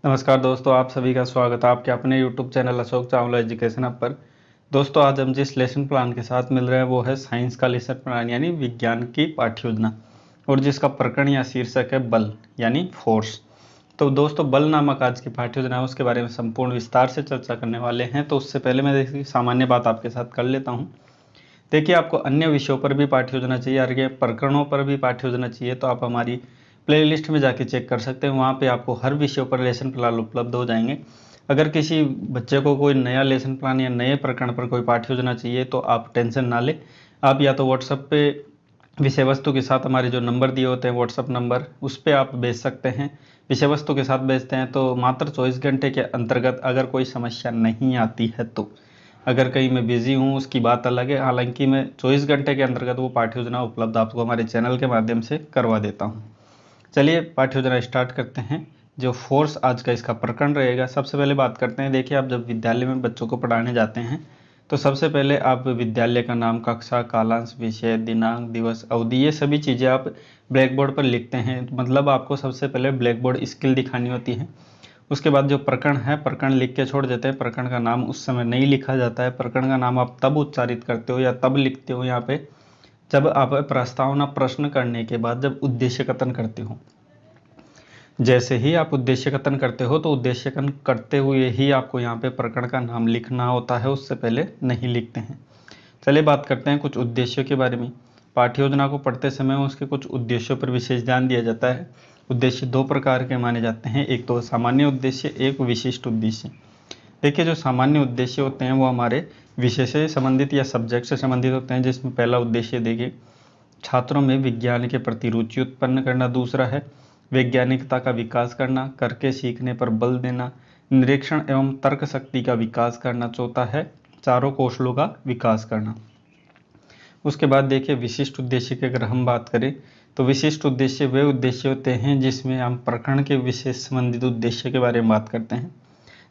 नमस्कार दोस्तों, आप सभी का स्वागत है आपके अपने YouTube channel Ashok Chawla education hub पर। दोस्तों, आज हम जिस लेसन प्लान के साथ मिल रहे हैं वो है साइंस का लेसन प्लान यानी विज्ञान की पाठ्य योजना, और जिसका प्रकरण या शीर्षक है बल यानी फोर्स। तो दोस्तों, बल नामक आज की पाठ्य योजना है, उसके बारे में संपूर्ण विस्तार से चर्चा करने वाले हैं। तो उससे पहले मैं देखिए सामान्य बात आपके साथ कर लेता हूँ। देखिए, आपको अन्य विषयों पर भी पाठ्य योजना चाहिए, अन्य प्रकरणों पर भी पाठ्य योजना चाहिए तो आप हमारी प्लेलिस्ट में जाके चेक कर सकते हैं। वहाँ पे आपको हर विषयों पर लेसन प्लान उपलब्ध हो जाएंगे। अगर किसी बच्चे को कोई नया लेसन प्लान या नए प्रकरण पर कोई पाठ्य योजना चाहिए तो आप टेंशन ना लें। आप या तो व्हाट्सएप पे विषय वस्तु के साथ हमारे जो नंबर दिए होते हैं व्हाट्सएप नंबर, उस पर आप भेज सकते हैं। विषय वस्तु के साथ भेजते हैं तो मात्र 24 घंटे के अंतर्गत अगर कोई समस्या नहीं आती है तो, अगर कहीं मैं बिजी हूँ उसकी बात अलग है, हालांकि मैं 24 घंटे के अंतर्गत वो पाठ्य योजना उपलब्ध आपको हमारे चैनल के माध्यम से करवा देता हूँ। चलिए पाठ्य योजना स्टार्ट करते हैं। जो फोर्स आज का इसका प्रकरण रहेगा, सबसे पहले बात करते हैं। देखिए, आप जब विद्यालय में बच्चों को पढ़ाने जाते हैं तो सबसे पहले आप विद्यालय का नाम, कक्षा, कालांश, विषय, दिनांक, दिवस, अवधि, ये सभी चीज़ें आप ब्लैक बोर्ड पर लिखते हैं। मतलब आपको सबसे पहले ब्लैक बोर्ड स्किल दिखानी होती है। उसके बाद जो प्रकरण है, प्रकरण लिख के छोड़ देते हैं। प्रकरण का नाम उस समय नहीं लिखा जाता है। प्रकरण का नाम आप तब उच्चारित करते हो या तब लिखते हो यहाँ पे जब आप प्रस्तावना प्रश्न करने के बाद जब उद्देश्य कथन करते हो। जैसे ही आप उद्देश्य कथन करते हो तो उद्देश्य कथन करते हुए ही आपको यहाँ पे प्रकरण का नाम लिखना होता है, उससे पहले नहीं लिखते हैं। चलिए बात करते हैं कुछ उद्देश्यों के बारे में। पाठ्य योजना को पढ़ते समय उसके कुछ उद्देश्यों पर विशेष ध्यान दिया जाता है। उद्देश्य दो प्रकार के माने जाते हैं, एक तो सामान्य उद्देश्य, एक विशिष्ट उद्देश्य। देखिए, जो सामान्य उद्देश्य होते हैं वो हमारे विषय से संबंधित या सब्जेक्ट से संबंधित होते हैं, जिसमें पहला उद्देश्य देखिए छात्रों में विज्ञान के प्रति रुचि उत्पन्न करना, दूसरा है वैज्ञानिकता का विकास करना, करके सीखने पर बल देना, निरीक्षण एवं तर्क शक्ति का विकास करना, चौथा है चारों कौशलों का विकास करना। उसके बाद देखिए विशिष्ट उद्देश्य की अगर हम बात करें तो विशिष्ट उद्देश्य वे उद्देश्य होते हैं जिसमें हम प्रकरण के विशेष संबंधित उद्देश्य के बारे में बात करते हैं।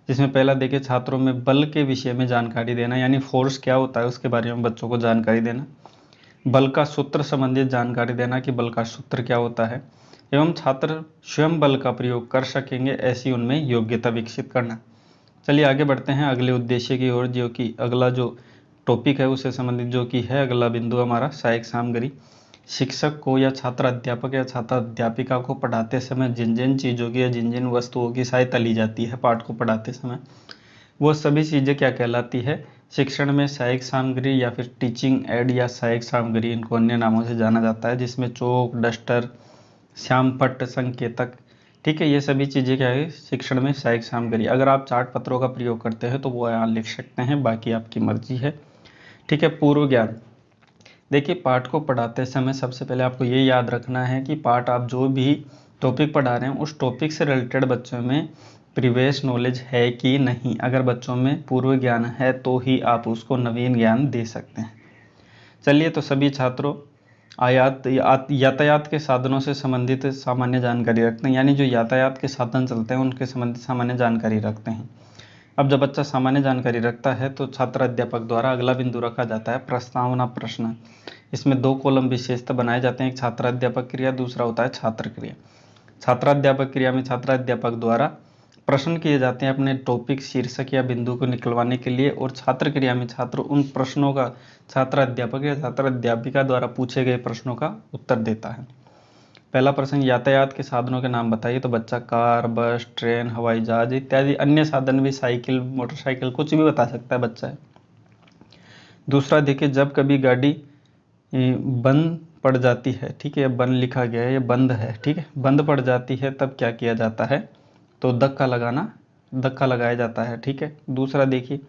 जिसमें पहला देखिए छात्रों में बल के विषय में जानकारी देना, यानी फोर्स क्या होता है उसके बारे में बच्चों को जानकारी देना। बल का सूत्र संबंधित जानकारी देना कि बल का सूत्र क्या होता है, एवं छात्र स्वयं बल का प्रयोग कर सकेंगे ऐसी उनमें योग्यता विकसित करना। चलिए आगे बढ़ते हैं अगले उद्देश्य की ओर, जो कि अगला जो टॉपिक है उससे संबंधित जो कि है अगला बिंदु हमारा सहायक सामग्री। शिक्षक को या छात्र अध्यापक या छात्र अध्यापिका को पढ़ाते समय जिन जिन चीज़ों की या जिन जिन वस्तुओं की सहायता ली जाती है पाठ को पढ़ाते समय, वो सभी चीज़ें क्या कहलाती है, शिक्षण में सहायक सामग्री या फिर टीचिंग एड या सहायक सामग्री, इनको अन्य नामों से जाना जाता है। जिसमें चौक, डस्टर, श्यामपट्ट, संकेतक, ठीक है, ये सभी चीज़ें क्या है शिक्षण में सहायक सामग्री। अगर आप चार्ट पत्रों का प्रयोग करते हैं तो वो यहाँ लिख सकते हैं, बाकी आपकी मर्जी है। ठीक है, पूर्व ज्ञान। देखिए, पाठ को पढ़ाते समय सबसे पहले आपको ये याद रखना है कि पाठ आप जो भी टॉपिक पढ़ा रहे हैं उस टॉपिक से रिलेटेड बच्चों में प्रीवियस नॉलेज है कि नहीं। अगर बच्चों में पूर्व ज्ञान है तो ही आप उसको नवीन ज्ञान दे सकते हैं। चलिए, तो सभी छात्रों यातायात के साधनों से संबंधित सामान्य जानकारी रखते हैं, यानी जो यातायात के साधन चलते हैं उनके संबंधित सामान्य जानकारी रखते हैं। अब जब बच्चा सामान्य जानकारी रखता है तो छात्र अध्यापक द्वारा अगला बिंदु रखा जाता है प्रस्तावना प्रश्न। इसमें दो कॉलम विशेषतः बनाए जाते हैं, एक छात्र अध्यापक क्रिया, दूसरा होता है छात्र क्रिया। छात्राध्यापक क्रिया में छात्राध्यापक द्वारा प्रश्न किए जाते हैं अपने टॉपिक, शीर्षक या बिंदु को निकलवाने के लिए, और छात्र क्रिया में छात्र उन प्रश्नों का छात्राध्यापक या छात्राध्यापिका द्वारा पूछे गए प्रश्नों का उत्तर देता है। पहला प्रश्न, यातायात के साधनों के नाम बताइए। तो बच्चा कार, बस, ट्रेन, हवाई जहाज इत्यादि अन्य साधन भी, साइकिल, मोटरसाइकिल, कुछ भी बता सकता है बच्चा है। दूसरा देखिए, जब कभी गाड़ी बंद पड़ जाती है, ठीक है, बंद लिखा गया है, ये बंद है, ठीक है, बंद पड़ जाती है तब क्या किया जाता है, तो धक्का लगाया जाता है, ठीक है। दूसरा देखिए,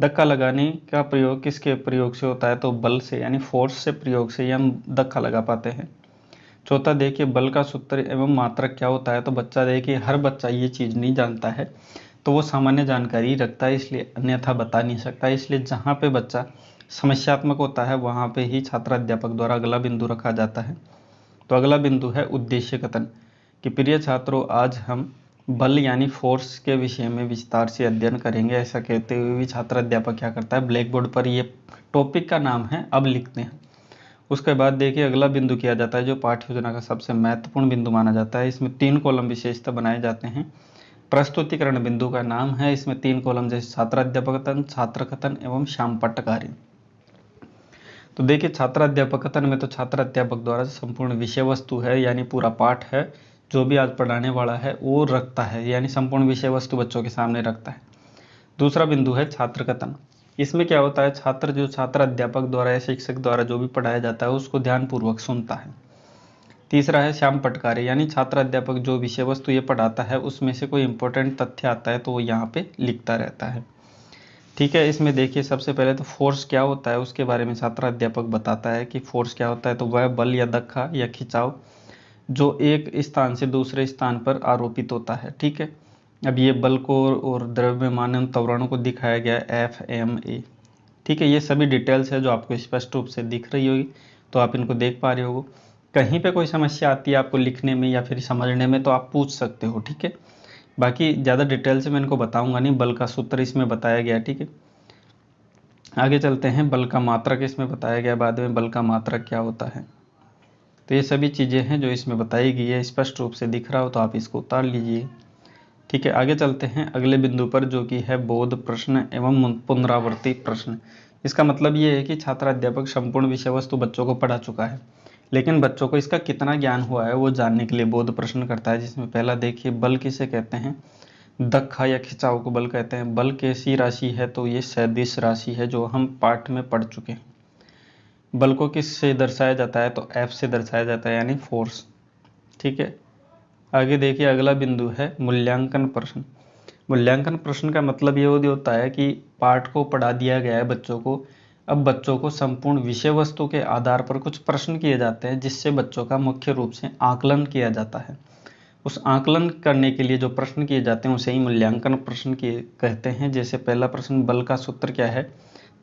धक्का लगाने का प्रयोग किसके प्रयोग से होता है, तो बल से यानी फोर्स से प्रयोग से ही हम धक्का लगा पाते हैं। चौथा देखिए, बल का सूत्र एवं मात्रक क्या होता है। तो बच्चा देखिए, हर बच्चा ये चीज़ नहीं जानता है तो वो सामान्य जानकारी रखता है, इसलिए अन्यथा बता नहीं सकता। इसलिए जहाँ पे बच्चा समस्यात्मक होता है वहाँ पे ही छात्राध्यापक द्वारा अगला बिंदु रखा जाता है। तो अगला बिंदु है उद्देश्य कथन कि प्रिय छात्रों, आज हम बल यानी फोर्स के विषय में विस्तार से अध्ययन करेंगे। ऐसा कहते हुए भी छात्राध्यापक क्या करता है, ब्लैक बोर्ड पर ये टॉपिक का नाम है अब लिखते हैं। उसके बाद देखिए अगला बिंदु किया जाता है जो पाठ्य योजना का सबसे महत्वपूर्ण बिंदु माना जाता है। इसमें 3 कॉलम विशेषतः बनाए जाते हैं। प्रस्तुतिकरण बिंदु का नाम है। इसमें 3 कॉलम जैसे छात्राध्यापकतन, छात्र कथन एवं श्याम पट्टकारी। तो देखिए छात्राध्यापक कथन में तो छात्र अध्यापक द्वारा संपूर्ण विषय वस्तु है यानी पूरा पाठ है जो भी आज पढ़ाने वाला है वो रखता है, यानी संपूर्ण विषय वस्तु बच्चों के सामने रखता है। दूसरा बिंदु है छात्र कथन। इसमें क्या होता है, छात्र जो छात्र अध्यापक द्वारा या शिक्षक द्वारा जो भी पढ़ाया जाता है उसको ध्यानपूर्वक सुनता है। तीसरा है श्याम पटकारी, यानी छात्र अध्यापक जो विषय वस्तु ये पढ़ाता है उसमें से कोई इंपॉर्टेंट तथ्य आता है तो वो यहाँ पे लिखता रहता है। ठीक है, इसमें देखिए सबसे पहले तो फोर्स क्या होता है उसके बारे में छात्र अध्यापक बताता है कि फोर्स क्या होता है। तो वह बल या धक्का या खिंचाव जो एक स्थान से दूसरे स्थान पर आरोपित होता है। ठीक है, अब ये बल को और द्रव्यमान त्वरणों को दिखाया गया है FMA। ठीक है, ये सभी डिटेल्स है जो आपको स्पष्ट रूप से दिख रही होगी, तो आप इनको देख पा रहे हो। कहीं पे कोई समस्या आती है आपको लिखने में या फिर समझने में तो आप पूछ सकते हो। ठीक है, बाकी ज़्यादा डिटेल से मैं इनको बताऊंगा नहीं, बल का सूत्र इसमें बताया गया। ठीक है, आगे चलते हैं। बल का मात्रक इसमें बताया गया, बाद में बल का मात्रक क्या होता है। तो ये सभी चीज़ें हैं जो इसमें बताई गई है, स्पष्ट रूप से दिख रहा हो तो आप इसको उतार लीजिए। ठीक है, आगे चलते हैं अगले बिंदु पर जो कि है बोध प्रश्न एवं पुनरावर्ती प्रश्न। इसका मतलब ये है कि छात्र अध्यापक संपूर्ण विषय वस्तु बच्चों को पढ़ा चुका है, लेकिन बच्चों को इसका कितना ज्ञान हुआ है वो जानने के लिए बोध प्रश्न करता है। जिसमें पहला देखिए, बल किसे कहते हैं, धक्का या खिंचाव को बल कहते हैं। बल कैसी राशि है, तो ये सदिश राशि है जो हम पाठ में पढ़ चुके हैं। बल को किस से दर्शाया जाता है, तो F से दर्शाया जाता है यानी फोर्स। ठीक है, आगे देखिए अगला बिंदु है मूल्यांकन प्रश्न। मूल्यांकन प्रश्न का मतलब ये होता है कि पाठ को पढ़ा दिया गया है बच्चों को, अब बच्चों को संपूर्ण विषय वस्तु के आधार पर कुछ प्रश्न किए जाते हैं जिससे बच्चों का मुख्य रूप से आकलन किया जाता है। उस आकलन करने के लिए जो प्रश्न किए जाते हैं उसे ही मूल्यांकन प्रश्न किए कहते हैं। जैसे पहला प्रश्न, बल का सूत्र क्या है,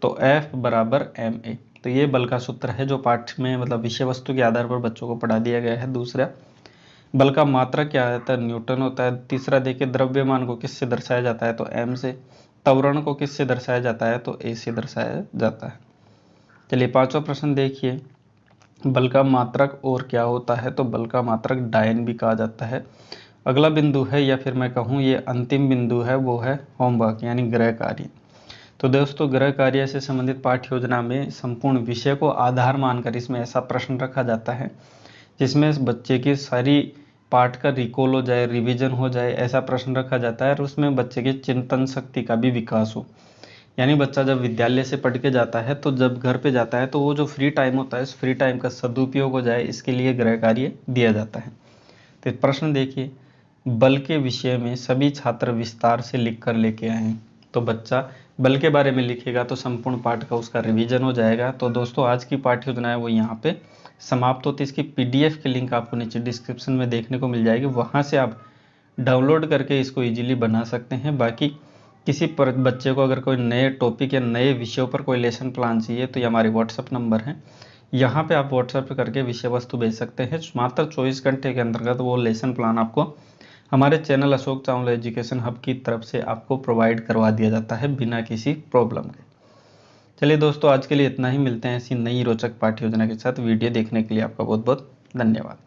तो F बराबर ma। तो ये बल का सूत्र है जो पाठ में मतलब विषय वस्तु के आधार पर बच्चों को पढ़ा दिया गया है। दूसरा, बल का मात्रक क्या होता है, न्यूटन होता है। तीसरा देखिए, द्रव्यमान को किससे दर्शाया जाता है, तो m से। त्वरण को किससे दर्शाया जाता है, तो a से दर्शाया जाता है। चलिए पांचवा प्रश्न देखिए, बल का मात्रक और क्या होता है, तो बल का मात्रक डायन भी कहा जाता है। अगला बिंदु है या फिर मैं कहूँ ये अंतिम बिंदु है, वो है होमवर्क यानी गृह कार्य। तो दोस्तों गृह कार्य से संबंधित पाठ्य योजना में संपूर्ण विषय को आधार मानकर इसमें ऐसा प्रश्न रखा जाता है जिसमें बच्चे की सारी पाठ का रिकॉल हो जाए, रिवीजन हो जाए, ऐसा प्रश्न रखा जाता है और उसमें बच्चे की चिंतन शक्ति का भी विकास हो। यानी बच्चा जब विद्यालय से पढ़ के जाता है तो जब घर पे जाता है तो वो जो फ्री टाइम होता है उस फ्री टाइम का सदुपयोग हो जाए, इसके लिए गृह कार्य दिया जाता है। तो प्रश्न देखिए, बल के विषय में सभी छात्र विस्तार से लिख कर लेके आए हैं। तो बच्चा बल के बारे में लिखेगा तो संपूर्ण पाठ का उसका रिवीजन हो जाएगा। तो दोस्तों आज की पाठ्य योजना है वो यहाँ पे समाप्त होती है। इसकी PDF की लिंक आपको नीचे डिस्क्रिप्शन में देखने को मिल जाएगी, वहाँ से आप डाउनलोड करके इसको ईजिली बना सकते हैं। बाकी किसी पर बच्चे को अगर कोई नए टॉपिक या नए विषयों पर कोई लेसन प्लान चाहिए तो ये हमारे व्हाट्सअप नंबर है, यहाँ पे आप व्हाट्सएप करके विषय वस्तु भेज सकते हैं। मात्र 24 घंटे के अंतर्गत वो लेसन प्लान आपको हमारे channel Ashok Chawla education hub की तरफ से आपको प्रोवाइड करवा दिया जाता है बिना किसी प्रॉब्लम के। चलिए दोस्तों आज के लिए इतना ही, मिलते हैं ऐसी नई रोचक पाठ्य योजना के साथ। वीडियो देखने के लिए आपका बहुत बहुत धन्यवाद।